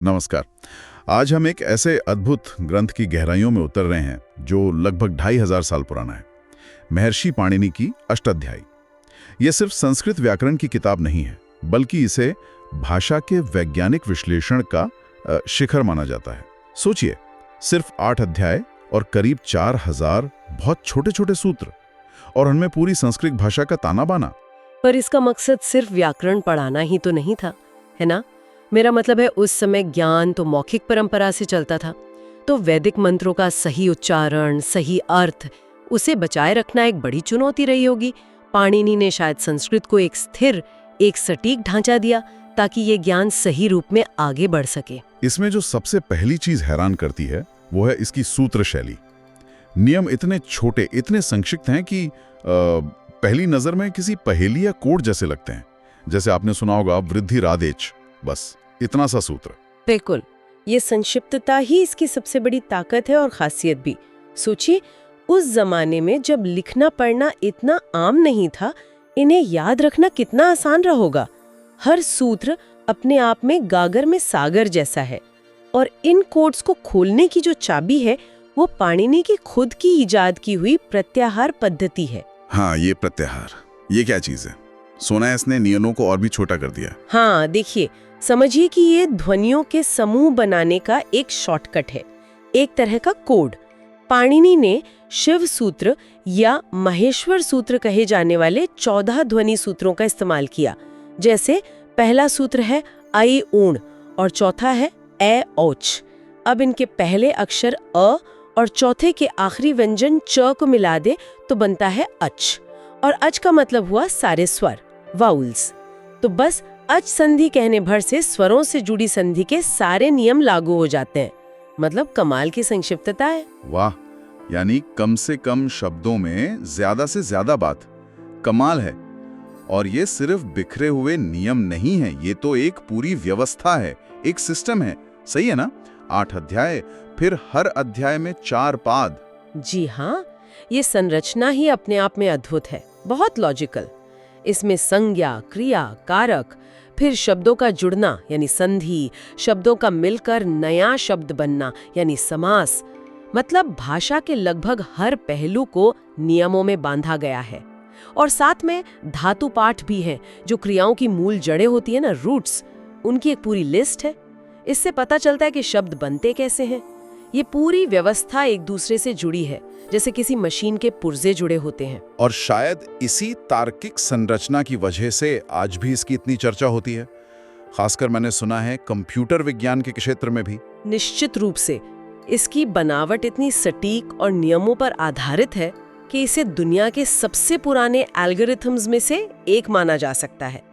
नमस्कार। आज हम एक ऐसे अद्भुत ग्रंथ की गहराइयों में उतर रहे हैं जो लगभग 2500 साल पुराना है। महर्षि पाणिनि की अष्टाध्यायी। यह सिर्फ संस्कृत व्याकरण की किताब नहीं है, बल्कि इसे भाषा के वैज्ञानिक विश्लेषण का शिखर माना जाता है। सोचिए, सिर्फ 8 अध्याय और करीब 4000 बहुत छोटे छोटे सूत्र, और उनमें पूरी संस्कृत भाषा का ताना बाना। पर इसका मकसद सिर्फ व्याकरण पढ़ाना ही तो नहीं था, है ना? मेरा मतलब है, उस समय ज्ञान तो मौखिक परंपरा से चलता था, तो वैदिक मंत्रों का सही उच्चारण, सही अर्थ, उसे बचाए रखना एक बड़ी चुनौती रही होगी। पाणिनि ने शायद संस्कृत को एक स्थिर, एक सटीक ढांचा दिया ताकि ये ज्ञान सही रूप में आगे बढ़ सके। इसमें जो सबसे पहली चीज हैरान करती है वो है इसकी सूत्र शैली। नियम इतने छोटे, इतने संक्षिप्त हैं कि पहली नजर में किसी पहेली या कोड जैसे लगते हैं। जैसे आपने सुना होगा, वृद्धि राधेच, बस इतना सा सूत्र। बिल्कुल, ये संक्षिप्तता ही इसकी सबसे बड़ी ताकत है और खासियत भी। सोचिए, उस जमाने में जब लिखना पढ़ना इतना आम नहीं था, इन्हें याद रखना कितना आसान रहा होगा। हर सूत्र अपने आप में गागर में सागर जैसा है, और इन कोड्स को खोलने की जो चाबी है वो पाणिनि की खुद की इजाद की हुई प्रत्याहार पद्धति है। हाँ, ये प्रत्याहार, ये क्या चीज है? सोना है इसने नियमों को और भी छोटा कर दिया। हाँ, देखिए, समझिए कि ये ध्वनियों के समूह बनाने का एक शॉर्टकट है, एक तरह का कोड। पाणिनि ने शिव सूत्र या महेश्वर सूत्र कहे जाने वाले 14 ध्वनि सूत्रों का इस्तेमाल किया। जैसे पहला सूत्र है ऐ ऊण और चौथा है ए औच। अब इनके पहले अक्षर अ और चौथे के आखिरी व्यंजन च को मिला दे तो बनता है अच, और अच का मतलब हुआ सारे स्वर, वाउल्स। तो बस अच संधि कहने भर से स्वरों से जुड़ी संधि के सारे नियम लागू हो जाते हैं। मतलब कमाल की संक्षिप्तता है। वाह, यानी कम से कम शब्दों में ज्यादा से ज्यादा बात। कमाल है। और ये सिर्फ बिखरे हुए नियम नहीं है, ये तो एक पूरी व्यवस्था है, एक सिस्टम है। सही है ना? 8 अध्याय, फिर हर अध्याय में 4 पाद। जी हाँ, ये संरचना ही अपने आप में अद्भुत है, बहुत लॉजिकल। इसमें संज्ञा, क्रिया, कारक, फिर शब्दों का जुड़ना यानी संधि, शब्दों का मिलकर नया शब्द बनना यानी समास। मतलब भाषा के लगभग हर पहलू को नियमों में बांधा गया है। और साथ में धातु पाठ भी है, जो क्रियाओं की मूल जड़ें होती है ना, रूट्स, उनकी एक पूरी लिस्ट है। इससे पता चलता है कि शब्द बनते कैसे हैं। ये पूरी व्यवस्था एक दूसरे से जुड़ी है, जैसे किसी मशीन के पुर्जे जुड़े होते हैं। और शायद इसी तार्किक संरचना की वजह से आज भी इसकी इतनी चर्चा होती है। खासकर मैंने सुना है कंप्यूटर विज्ञान के क्षेत्र में भी। निश्चित रूप से इसकी बनावट इतनी सटीक और नियमों पर आधारित है कि इसे दुनिया के सबसे पुराने एल्गोरिथम्स में से एक माना जा सकता है।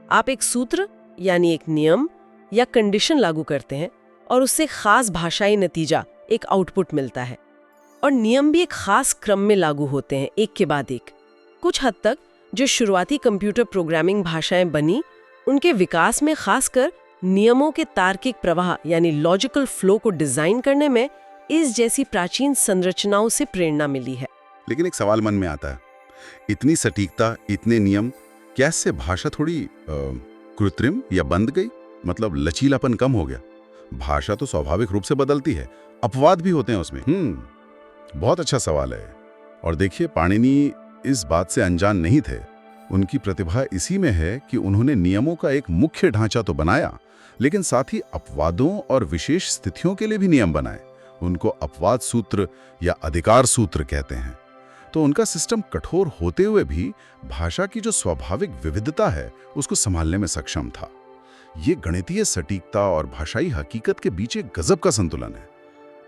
आप एक सूत्र यानी एक नियम या कंडीशन लागू करते हैं और उससे खास भाषाई नतीजा, एक आउटपुट मिलता है। और नियम भी एक खास क्रम में लागू होते हैं, एक के बाद एक। कुछ हद तक जो शुरुआती कंप्यूटर प्रोग्रामिंग भाषाएं बनी, उनके विकास में खासकर नियमों के तार्किक प्रवाह यानी लॉजिकल फ्लो को डिजाइन करने में इस जैसी प्राचीन संरचनाओं से प्रेरणा मिली है। लेकिन एक सवाल मन में आता है, इतनी सटीकता, इतने नियम, क्या इससे भाषा थोड़ी कृत्रिम या बंद गई? मतलब लचीलापन कम हो गया? भाषा तो स्वाभाविक रूप से बदलती है, अपवाद भी होते हैं उसमें। बहुत अच्छा सवाल है। और देखिए, पाणिनि इस बात से अनजान नहीं थे। उनकी प्रतिभा इसी में है कि उन्होंने नियमों का एक मुख्य ढांचा तो बनाया, लेकिन साथ ही अपवादों और विशेष स्थितियों के लिए भी नियम बनाए। उनको अपवाद सूत्र या अधिकार सूत्र कहते हैं। तो उनका सिस्टम कठोर होते हुए भी भाषा की जो स्वाभाविक विविधता है उसको संभालने में सक्षम था। ये गणितीय सटीकता और भाषाई हकीकत के बीच एक गजब का संतुलन है।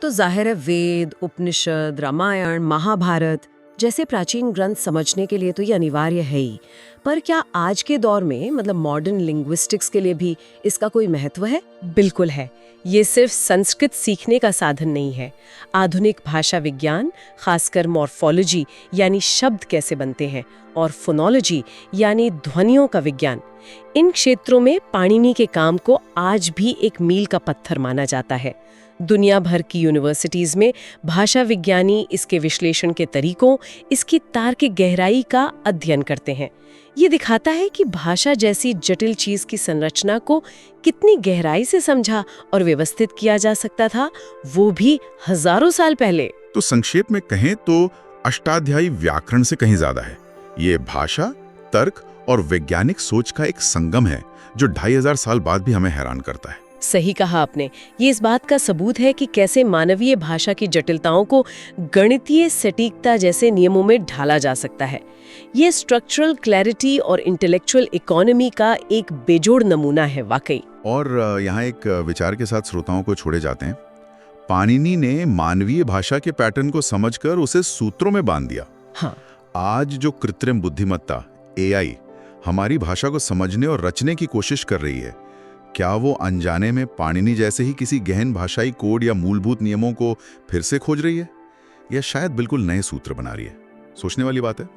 तो जाहिर है, वेद, उपनिषद, रामायण, महाभारत जैसे प्राचीन ग्रंथ समझने के लिए तो ये अनिवार्य है ही। पर क्या आज के दौर में, मतलब मॉडर्न लिंग्विस्टिक्स के लिए भी इसका कोई महत्व है? बिल्कुल है। ये सिर्फ संस्कृत सीखने का साधन नहीं है। आधुनिक भाषा विज्ञान, खासकर मॉर्फोलॉजी यानी शब्द कैसे बनते हैं और फोनोलॉजी यानी ध्वनियों का विज्ञान, इन क्षेत्रों में पाणिनि के काम को आज भी एक मील का पत्थर माना जाता है। दुनिया भर की यूनिवर्सिटीज में भाषा विज्ञानी इसके विश्लेषण के तरीकों, इसकी तार्किक गहराई का अध्ययन करते हैं। ये दिखाता है कि भाषा जैसी जटिल चीज की संरचना को कितनी गहराई से समझा और व्यवस्थित किया जा सकता था, वो भी हजारों साल पहले। तो संक्षेप में कहें तो अष्टाध्यायी व्याकरण से कहीं ज्यादा है। ये भाषा, तर्क और वैज्ञानिक सोच का एक संगम है जो 2500 साल बाद भी हमें हैरान करता है। सही कहा आपने। ये इस बात का सबूत है कि कैसे मानवीय भाषा की जटिलताओं को गणितीय सटीकता जैसे नियमों में ढाला जा सकता है। ये स्ट्रक्चरल क्लैरिटी और इंटेलेक्चुअल इकोनॉमी का एक बेजोड़ नमूना है वाकई। और यहाँ एक विचार के साथ श्रोताओं को छोड़े जाते हैं। पाणिनि ने मानवीय भाषा के पैटर्न को समझकर उसे सूत्रों में बांध दिया। हाँ। आज जो कृत्रिम बुद्धिमत्ता AI हमारी भाषा को समझने और रचने की कोशिश कर रही है, क्या वो अनजाने में पाणिनि जैसे ही किसी गहन भाषाई कोड या मूलभूत नियमों को फिर से खोज रही है, या शायद बिल्कुल नए सूत्र बना रही है? सोचने वाली बात है।